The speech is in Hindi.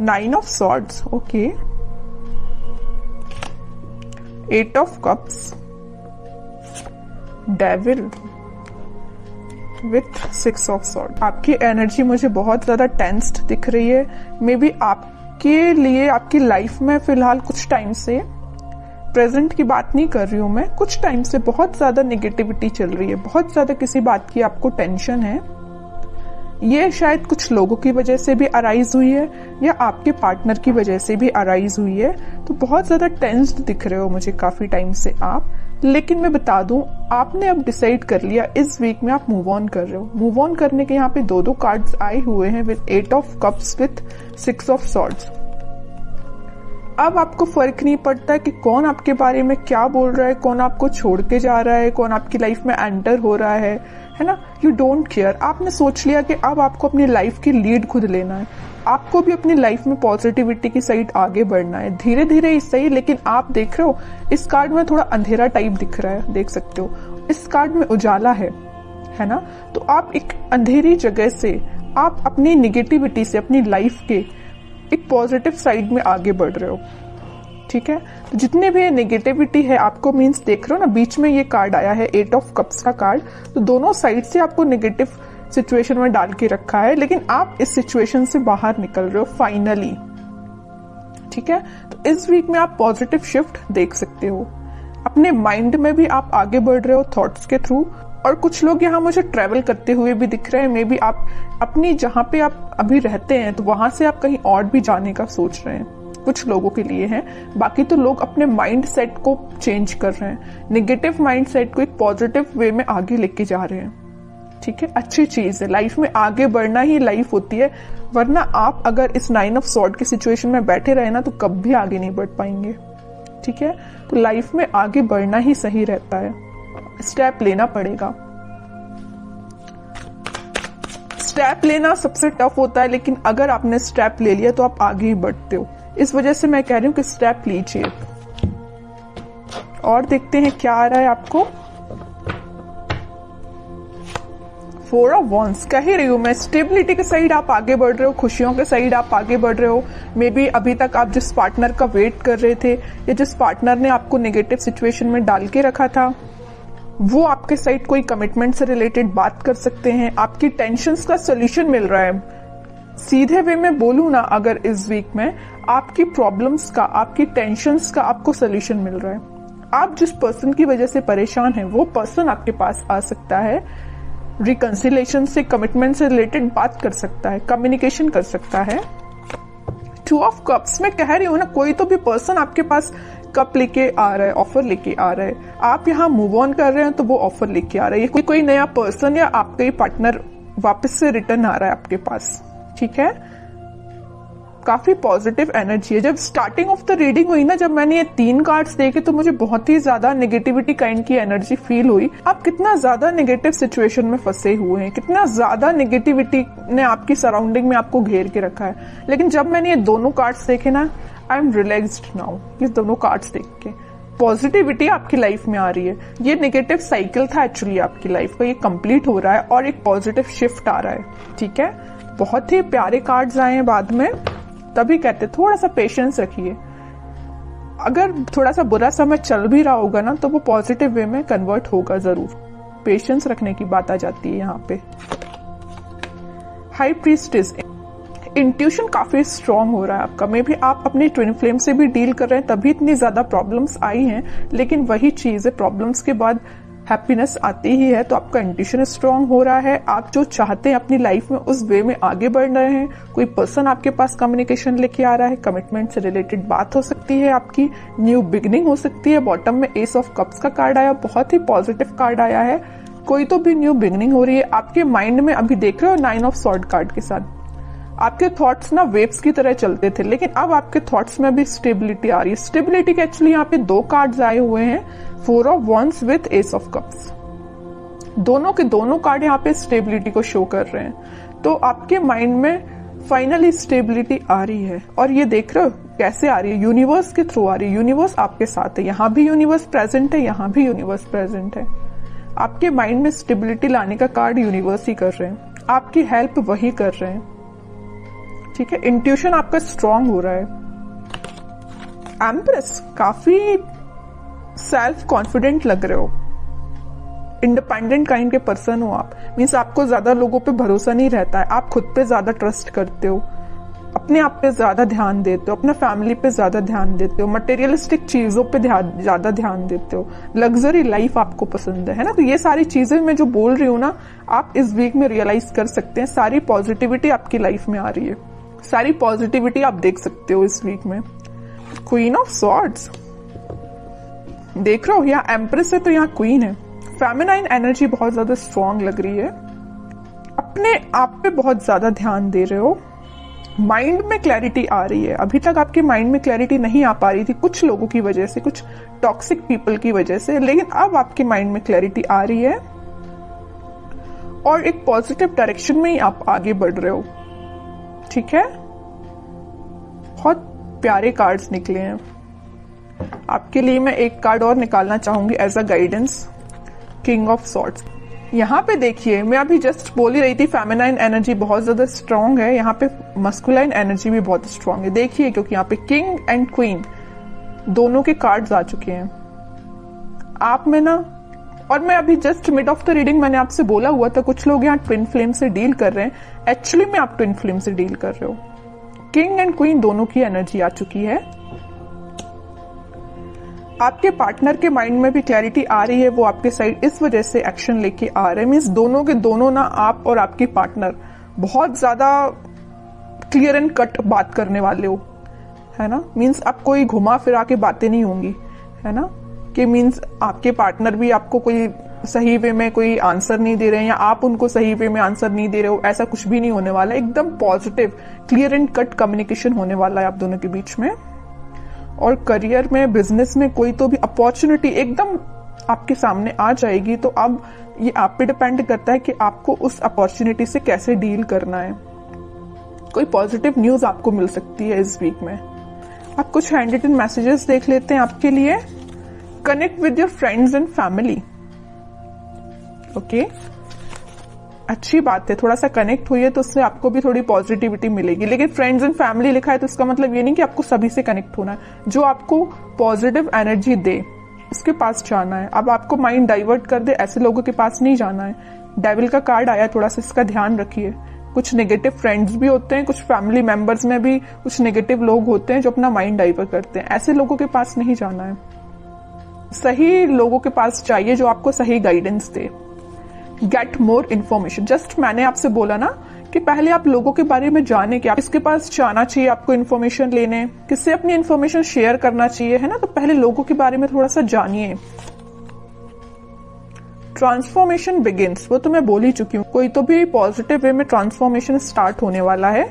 9 of swords, okay. 8 of cups, devil with 6 of swords. आपकी एनर्जी मुझे बहुत ज्यादा टेंस्ड दिख रही है। मे बी आपके लिए आपकी लाइफ में फिलहाल कुछ टाइम से, प्रेजेंट की बात नहीं कर रही हूं मैं, कुछ टाइम से बहुत ज्यादा नेगेटिविटी चल रही है, बहुत ज्यादा किसी बात की आपको टेंशन है। ये शायद कुछ लोगों की वजह से भी अराइज हुई है या आपके पार्टनर की वजह से भी अराइज हुई है। तो बहुत ज्यादा टेंस्ड दिख रहे हो मुझे काफी टाइम से आप। लेकिन मैं बता दूं, आपने अब डिसाइड कर लिया इस वीक में आप मूव ऑन कर रहे हो। मूव ऑन करने के यहाँ पे दो कार्ड्स आए हुए हैं with 8 of cups with 6 of swords. अब आपको फर्क नहीं पड़ता कि कौन आपके बारे में क्या बोल रहा है, कौन आपको छोड़ के जा रहा है, कौन आपकी लाइफ में एंटर हो रहा है ना। You don't care. आपने सोच लिया कि अब आपको अपनी लाइफ की लीड खुद लेना है। आपको भी अपनी लाइफ में पॉजिटिविटी की साइड आगे बढ़ना है, धीरे धीरे ही सही। लेकिन आप देख रहे हो इस कार्ड में थोड़ा अंधेरा टाइप दिख रहा है, देख सकते हो। इस कार्ड में उजाला है ना। तो आप एक अंधेरी जगह से, आप अपनी निगेटिविटी से अपनी लाइफ के एक पॉजिटिव साइड में आगे बढ़ रहे हो, ठीक है। तो जितने भी नेगेटिविटी है आपको, मीन्स देख रहे हो ना, बीच में ये कार्ड आया है 8 ऑफ कप्स का कार्ड। तो दोनों साइड से आपको नेगेटिव सिचुएशन में डाल के रखा है, लेकिन आप इस सिचुएशन से बाहर निकल रहे हो फाइनली, ठीक है। तो इस वीक में आप पॉजिटिव शिफ्ट देख सकते हो। अपने माइंड में भी आप आगे बढ़ रहे हो थॉट्स के थ्रू। और कुछ लोग यहाँ मुझे ट्रेवल करते हुए भी दिख रहे हैं। मे बी आप अपनी जहां पे आप अभी रहते हैं तो वहां से आप कहीं और भी जाने का सोच रहे हैं, कुछ लोगों के लिए है। बाकी तो लोग अपने माइंड सेट को चेंज कर रहे हैं, नेगेटिव माइंड सेट को एक पॉजिटिव वे में आगे लेके जा रहे हैं, ठीक है। अच्छी चीज है, लाइफ में आगे बढ़ना ही लाइफ होती है। वरना आप अगर इस 9 ऑफ सॉर्ड की सिचुएशन में बैठे रहे ना तो कभी आगे नहीं बढ़ पाएंगे, ठीक है। तो लाइफ में आगे बढ़ना ही सही रहता है, स्टेप लेना पड़ेगा। स्टेप लेना सबसे टफ होता है, लेकिन अगर आपने स्टेप ले लिया तो आप आगे ही बढ़ते हो। इस वजह से मैं कह रही हूं कि स्टेप लीजिए। और देखते हैं क्या आ रहा है आपको। 4 ऑफ वॉन्ड्स। कह ही रही हूं मैं, स्टेबिलिटी के साइड आप आगे बढ़ रहे हो, खुशियों के साइड आप आगे बढ़ रहे हो। मे बी अभी तक आप जिस पार्टनर का वेट कर रहे थे या जिस पार्टनर ने आपको नेगेटिव सिचुएशन में डाल के रखा था, वो आपके साइड कोई कमिटमेंट से रिलेटेड बात कर सकते हैं। आपकी टेंशन्स का सोल्यूशन मिल रहा है। सीधे वे में बोलूं ना, अगर इस वीक में आपकी प्रॉब्लम्स का, आपकी टेंशन्स का आपको सोल्यूशन मिल रहा है। आप जिस पर्सन की वजह से परेशान है वो पर्सन आपके पास आ सकता है, रिकंसिलेशन से, कमिटमेंट से रिलेटेड बात कर सकता है, कम्युनिकेशन कर सकता है। 2 ऑफ कप्स में कह रही हूं ना, कोई तो भी पर्सन आपके पास कप लेके आ रहा है, ऑफर लेके आ रहा है। आप यहाँ मूव ऑन कर रहे हैं तो वो ऑफर लेके आ रहा है। ये कोई नया पर्सन या आपका ही पार्टनर वापस से रिटर्न आ रहा है आपके पास, ठीक है। काफी पॉजिटिव एनर्जी है। जब स्टार्टिंग ऑफ द रीडिंग हुई ना, जब मैंने ये 3 कार्ड्स देखे तो मुझे बहुत ही ज्यादा नेगेटिविटी काइंड की एनर्जी फील हुई। आप कितना ज्यादा नेगेटिव सिचुएशन में फंसे हुए हैं, कितना ज्यादा नेगेटिविटी ने आपकी सराउंडिंग में आपको घेर के रखा है। लेकिन जब मैंने ये दोनों कार्ड्स देखे ना, आई एम रिलैक्स्ड नाउ। ये दोनों कार्ड्स देख के पॉजिटिविटी आपकी लाइफ में आ रही है। ये नेगेटिव साइकिल था एक्चुअली आपकी लाइफ का, ये कंप्लीट हो रहा है और एक पॉजिटिव शिफ्ट आ रहा है, ठीक है। बहुत ही प्यारे कार्ड्स आए हैं बाद में, तभी कहते थोड़ा सा पेशेंस रखिए। अगर थोड़ा सा बुरा समय चल भी रहा होगा ना तो वो पॉजिटिव वे में कन्वर्ट होगा जरूर। पेशेंस रखने की बात आ जाती है यहाँ पे। High priestess. इंट्यूशन काफी स्ट्रांग हो रहा है आपका। मे भी आप अपनी ट्विन फ्लेम से भी डील कर रहे हैं, तभी इतनी ज्यादा प्रॉब्लम्स आई हैं। लेकिन वही चीज है, प्रॉब्लम्स के बाद हैप्पीनेस आती ही है। तो आपका इंट्यूशन स्ट्रांग हो रहा है। आप जो चाहते हैं अपनी लाइफ में उस वे में आगे बढ़ रहे हैं। कोई पर्सन आपके पास कम्युनिकेशन लेके आ रहा है, कमिटमेंट से रिलेटेड बात हो सकती है, आपकी न्यू बिगिनिंग हो सकती है। बॉटम में एस ऑफ कप्स का कार्ड आया, बहुत ही पॉजिटिव कार्ड आया है। कोई तो भी न्यू बिगिनिंग हो रही है आपके माइंड में। अभी देख रहे हो 9 ऑफ सॉर्ड कार्ड के साथ आपके थॉट्स ना वेव्स की तरह चलते थे, लेकिन अब आपके थॉट्स में भी स्टेबिलिटी आ रही है। स्टेबिलिटी के एक्चुअली यहाँ पे 2 कार्ड्स आए हुए हैं, 4 of wands with S of cups. दोनों के दोनों कार्ड यहाँ पे स्टेबिलिटी को शो कर रहे हैं। तो आपके माइंड में फाइनली स्टेबिलिटी आ रही है। और ये देख रहे हो कैसे आ रही है, यूनिवर्स के थ्रू आ रही है। यूनिवर्स आपके साथ है, यहाँ भी यूनिवर्स प्रेजेंट है, यहाँ भी यूनिवर्स प्रेजेंट है। आपके माइंड में स्टेबिलिटी लाने का कार्ड यूनिवर्स ही कर रहे हैं, आपकी हेल्प वही कर रहे हैं। ठीक है, इंट्यूशन आपका स्ट्रांग हो रहा है। एम्प्रेस, काफी सेल्फ कॉन्फिडेंट लग रहे हो, इंडिपेंडेंट काइंड के पर्सन हो आप। मीन्स आपको ज्यादा लोगों पे भरोसा नहीं रहता है, आप खुद पे ज्यादा ट्रस्ट करते हो, अपने आप पे ज्यादा ध्यान देते हो, अपना फैमिली पे ज्यादा ध्यान देते हो, मटेरियलिस्टिक चीजों पे ज्यादा ध्यान देते हो, लग्जरी लाइफ आपको पसंद है ना। तो ये सारी चीजें मैं जो बोल रही हूँ ना, आप इस वीक में रियलाइज कर सकते हैं। सारी पॉजिटिविटी आपकी लाइफ में आ रही है, सारी पॉजिटिविटी आप देख सकते हो इस वीक में। क्वीन ऑफ सॉर्ड्स देख रहे हो, यहाँ एम्प्रेस है तो यहाँ क्वीन है। फेमिनाइन एनर्जी बहुत ज्यादा स्ट्रांग लग रही है, अपने आप पे बहुत ज्यादा ध्यान दे रहे हो, माइंड में क्लैरिटी आ रही है। अभी तक आपके माइंड में क्लैरिटी नहीं आ पा रही थी कुछ लोगों की वजह से, कुछ टॉक्सिक पीपल की वजह से, लेकिन अब आपके माइंड में क्लैरिटी आ रही है और एक पॉजिटिव डायरेक्शन में ही आप आगे बढ़ रहे हो। ठीक है, बहुत प्यारे कार्ड्स निकले हैं आपके लिए। मैं एक कार्ड और निकालना चाहूंगी as a guidance, king of swords. यहाँ पे देखिए, मैं अभी जस्ट बोल ही रही थी फेमिनाइन एनर्जी बहुत ज्यादा स्ट्रांग है, यहाँ पे मस्कुलाइन एनर्जी भी बहुत स्ट्रांग है। देखिए, क्योंकि यहाँ पे किंग एंड क्वीन दोनों के कार्ड्स आ चुके हैं आप में ना। और मैं अभी just mid of the reading मैंने आपसे बोला हुआ था कुछ लोग यहाँ ट्विन फ्लेम से डील कर रहे हैं, एक्चुअली में आप ट्विन फ्लेम से डील कर रहे हो। किंग एंड क्वीन दोनों की एनर्जी आ चुकी है। आपके पार्टनर के माइंड में भी क्लैरिटी आ रही है, वो आपके साइड इस वजह से एक्शन लेके आ रहे हैं। मीन्स दोनों के दोनों ना, आप और आपकी पार्टनर बहुत ज्यादा क्लियर एंड कट बात करने वाले हो, है ना। मीन्स अब कोई घुमा फिरा के बातें नहीं होंगी, है ना, कि मीन्स आपके पार्टनर भी आपको कोई सही वे में कोई आंसर नहीं दे रहे हैं या आप उनको सही वे में आंसर नहीं दे रहे हो, ऐसा कुछ भी नहीं होने वाला है। एकदम positive clear and cut communication होने वाला है आप दोनों के बीच में। और करियर में, बिजनेस में कोई तो भी अपॉर्चुनिटी एकदम आपके सामने आ जाएगी। तो अब ये आप पे डिपेंड करता है कि आपको उस अपॉर्चुनिटी से कैसे डील करना है। कोई पॉजिटिव न्यूज आपको मिल सकती है इस वीक में। आप कुछ हैंड रिटन मैसेजेस देख लेते हैं आपके लिए। Connect with your friends and family. Okay, अच्छी बात है, थोड़ा सा कनेक्ट हुई है तो उससे आपको भी थोड़ी पॉजिटिविटी मिलेगी। लेकिन फ्रेंड्स एंड फैमिली लिखा है तो इसका मतलब ये नहीं कि आपको सभी से कनेक्ट होना है। जो आपको पॉजिटिव एनर्जी दे उसके पास जाना है। अब आपको माइंड डाइवर्ट कर दे, ऐसे लोगों के पास नहीं जाना है। डेविल का कार्ड आया, थोड़ा सा इसका ध्यान रखिए। कुछ नेगेटिव फ्रेंड्स भी होते हैं, कुछ फैमिली मेंबर्स में भी कुछ नेगेटिव लोग होते हैं जो अपना माइंड डाइवर्ट करते हैं। ऐसे लोगों के पास नहीं जाना है, सही लोगों के पास चाहिए जो आपको सही गाइडेंस दे। Get more information. जस्ट मैंने आपसे बोला ना कि पहले आप लोगों के बारे में जाने कि आप किसके पास जाना चाहिए, आपको इन्फॉर्मेशन लेने, किससे अपनी इन्फॉर्मेशन शेयर करना चाहिए, है ना। तो पहले लोगों के बारे में थोड़ा सा जानिए। ट्रांसफॉर्मेशन बिगिंस, वो तो मैं बोल ही चुकी हूँ। कोई तो भी पॉजिटिव वे में ट्रांसफॉर्मेशन स्टार्ट होने वाला है।